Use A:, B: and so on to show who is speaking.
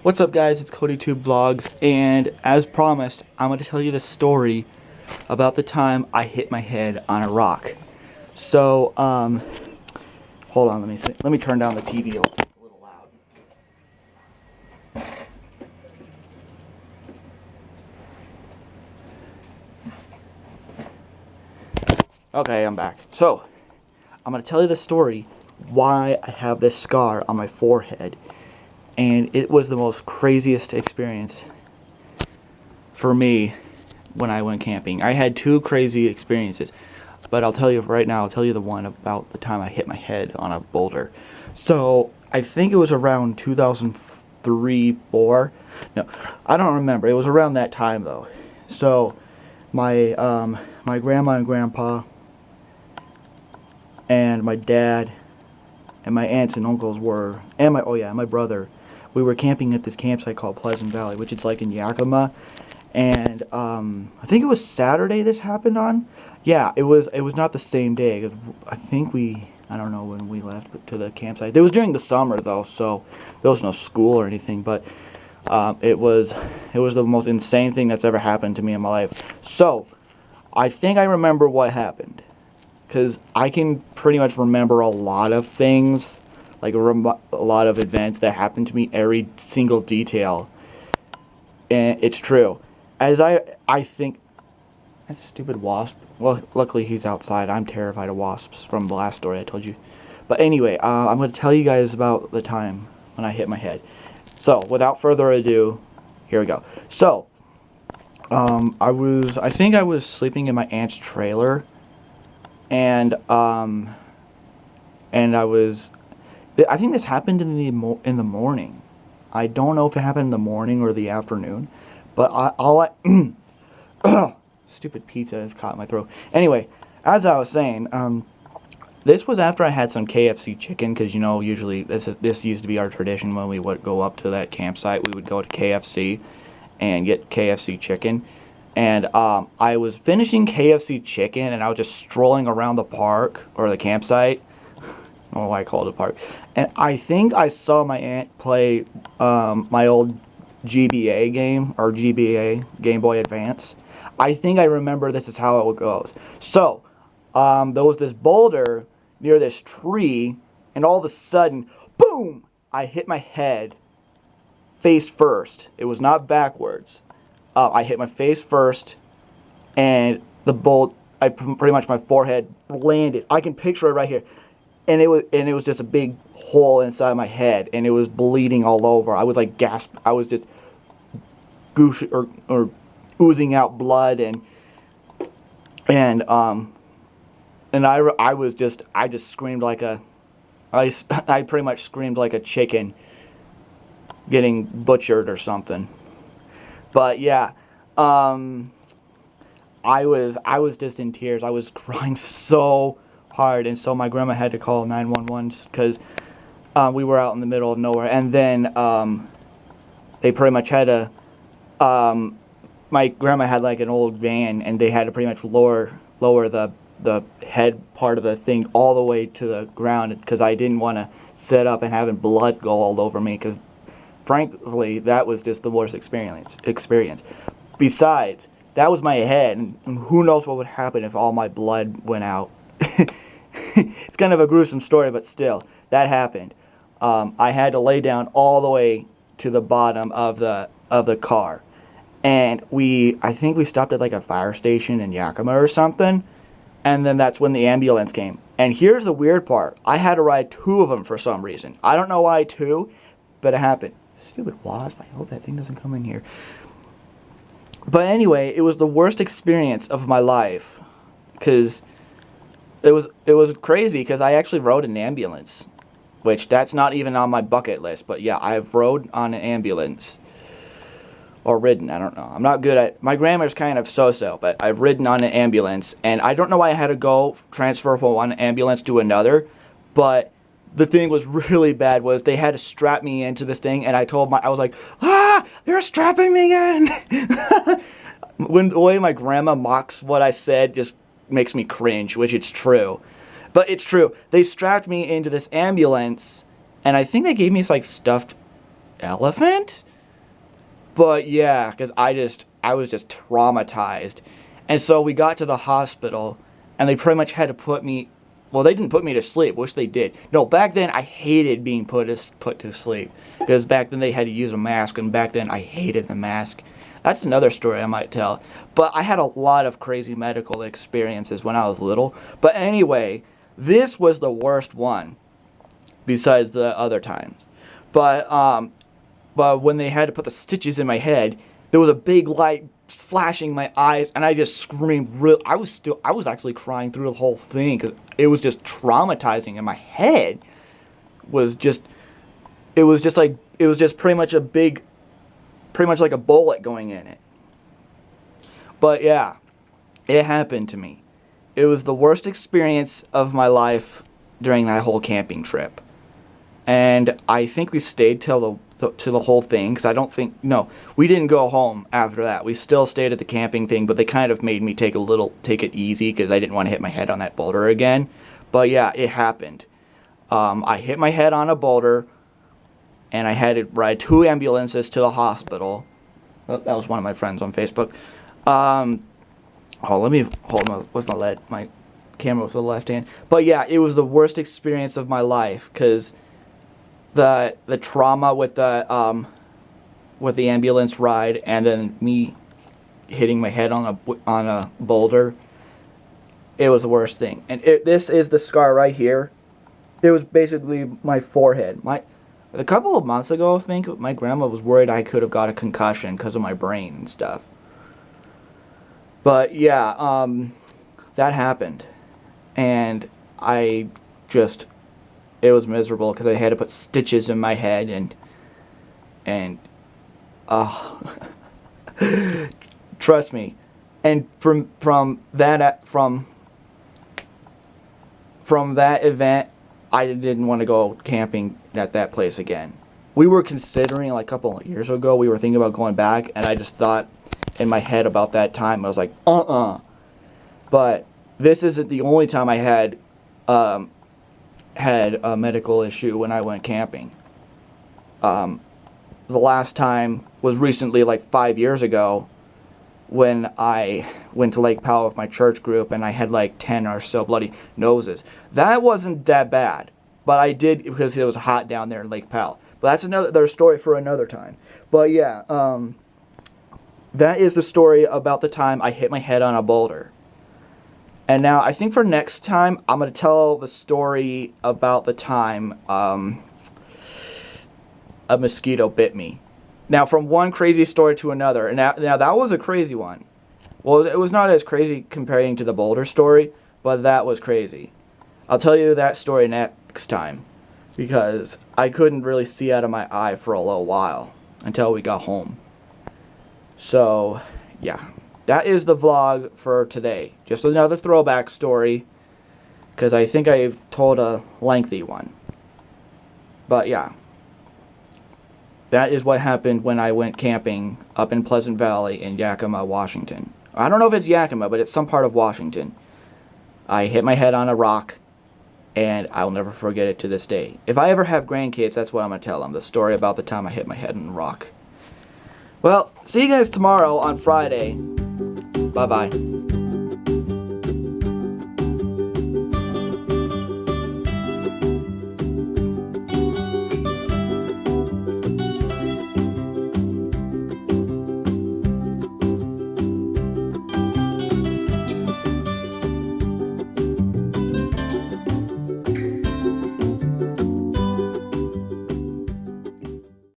A: What's up, guys? It's KodyBodVlogs, and as promised, I'm going to tell you the story about the time I hit my head on a rock. So, hold on, let me turn down the TV a little loud. Okay, I'm back. So, I'm going to tell you the story why I have this scar on my forehead. And it was the most craziest experience for me when I went camping. I had two crazy experiences, but I'll tell you right now, I'll tell you the one about the time I hit my head on a boulder. So I think it was around 2003, 4. No, I don't remember. It was around that time though. So my my grandma and grandpa and my dad and my aunts and uncles were, and my brother. We were camping at this campsite called Pleasant Valley, which is like in Yakima, and I think it was Saturday this happened on. Yeah, it was not the same day. I think I don't know when we left to the campsite. It was during the summer though, so there was no school or anything. But it was the most insane thing that's ever happened to me in my life. So I think I remember what happened, because I can pretty much remember a lot of things. Like a lot of events that happened to me, every single detail, and it's true. As I think, that stupid wasp. Well, luckily he's outside. I'm terrified of wasps from the last story I told you. But anyway, I'm going to tell you guys about the time when I hit my head. So without further ado, here we go. So I think I was sleeping in my aunt's trailer, and I think this happened in the morning. I don't know if it happened in the morning or the afternoon, but stupid pizza is caught in my throat. Anyway, as I was saying, this was after I had some KFC chicken, because you know usually this used to be our tradition when we would go up to that campsite. We would go to KFC and get KFC chicken, and I was finishing KFC chicken, and I was just strolling around the park or the campsite. I don't know why I called it a park. And I think I saw my aunt play my old GBA game, or GBA, Game Boy Advance. I think I remember this is how it goes. So, there was this boulder near this tree, and all of a sudden, boom! I hit my head face first. It was not backwards. I hit my face first, and the pretty much my forehead landed. I can picture it right here. And it was just a big hole inside my head, and it was bleeding all over. I was like gasp. I was just oozing out blood, and I just screamed like I pretty much screamed like a chicken getting butchered or something. But yeah, I was just in tears. I was crying so hard, and so my grandma had to call 911 because we were out in the middle of nowhere. And then they pretty much had to my grandma had like an old van, and they had to pretty much lower the head part of the thing all the way to the ground, because I didn't want to sit up and having blood go all over me, because frankly that was just the worst experience. Besides, that was my head, and who knows what would happen if all my blood went out. It's kind of a gruesome story, but still, that happened. I had to lay down all the way to the bottom of the car, and I think we stopped at like a fire station in Yakima or something, and then that's when the ambulance came. And here's the weird part: I had to ride 2 of them for some reason. I don't know why 2, but it happened. Stupid wasp! I hope that thing doesn't come in here. But anyway, it was the worst experience of my life, because it was crazy, because I actually rode an ambulance, which that's not even on my bucket list. But yeah, I've rode on an ambulance, or ridden. I don't know. I'm not good at, my grammar's kind of so-so, but I've ridden on an ambulance, and I don't know why I had to go transfer from one ambulance to another. But the thing was really bad was they had to strap me into this thing, and I was like, they're strapping me in. The way my grandma mocks what I said just makes me cringe, which it's true. But it's true. They strapped me into this ambulance, and I think they gave me this like stuffed elephant. But yeah, because I was just traumatized. And so we got to the hospital, and they pretty much had to put me, well, they didn't put me to sleep. Wish they did. No, back then I hated being put to sleep. Because back then they had to use a mask, and back then I hated the mask. That's another story I might tell. But I had a lot of crazy medical experiences when I was little. But anyway, this was the worst one, besides the other times. But when they had to put the stitches in my head, there was a big light flashing my eyes, and I just screamed. I was actually crying through the whole thing because it was just traumatizing, and my head was just, it was just pretty much like a bullet going in it. But yeah, it happened to me. It was the worst experience of my life during that whole camping trip. And I think we stayed till the whole thing, because I don't think, no, we didn't go home after that. We still stayed at the camping thing, but they kind of made me take it easy because I didn't want to hit my head on that boulder again. But yeah, it happened. I hit my head on a boulder, and I had to ride 2 ambulances to the hospital. Oh, that was one of my friends on Facebook. Let me hold my camera with the left hand. But yeah, it was the worst experience of my life because the trauma with the ambulance ride, and then me hitting my head on a boulder. It was the worst thing. And this is the scar right here. It was basically my forehead. A couple of months ago, I think, my grandma was worried I could have got a concussion because of my brain and stuff. But yeah, that happened. And it was miserable because I had to put stitches in my head and trust me. And from that event, I didn't want to go camping at that place again. We were considering, like a couple of years ago, we were thinking about going back, and I just thought in my head about that time, I was like, But this isn't the only time I had a medical issue when I went camping. The last time was recently, like 5 years ago, when I went to Lake Powell with my church group, and I had like 10 or so bloody noses. That wasn't that bad, but I did because it was hot down there in Lake Powell. But that's another story for another time. But yeah, that is the story about the time I hit my head on a boulder. And now I think for next time, I'm going to tell the story about the time a mosquito bit me. Now, from one crazy story to another, and now that was a crazy one. Well, it was not as crazy comparing to the boulder story, but that was crazy. I'll tell you that story next time, because I couldn't really see out of my eye for a little while until we got home. So, yeah, that is the vlog for today. Just another throwback story, because I think I've told a lengthy one. But yeah. That is what happened when I went camping up in Pleasant Valley in Yakima, Washington. I don't know if it's Yakima, but it's some part of Washington. I hit my head on a rock, and I'll never forget it to this day. If I ever have grandkids, that's what I'm going to tell them, the story about the time I hit my head on a rock. Well, see you guys tomorrow on Friday. Bye-bye.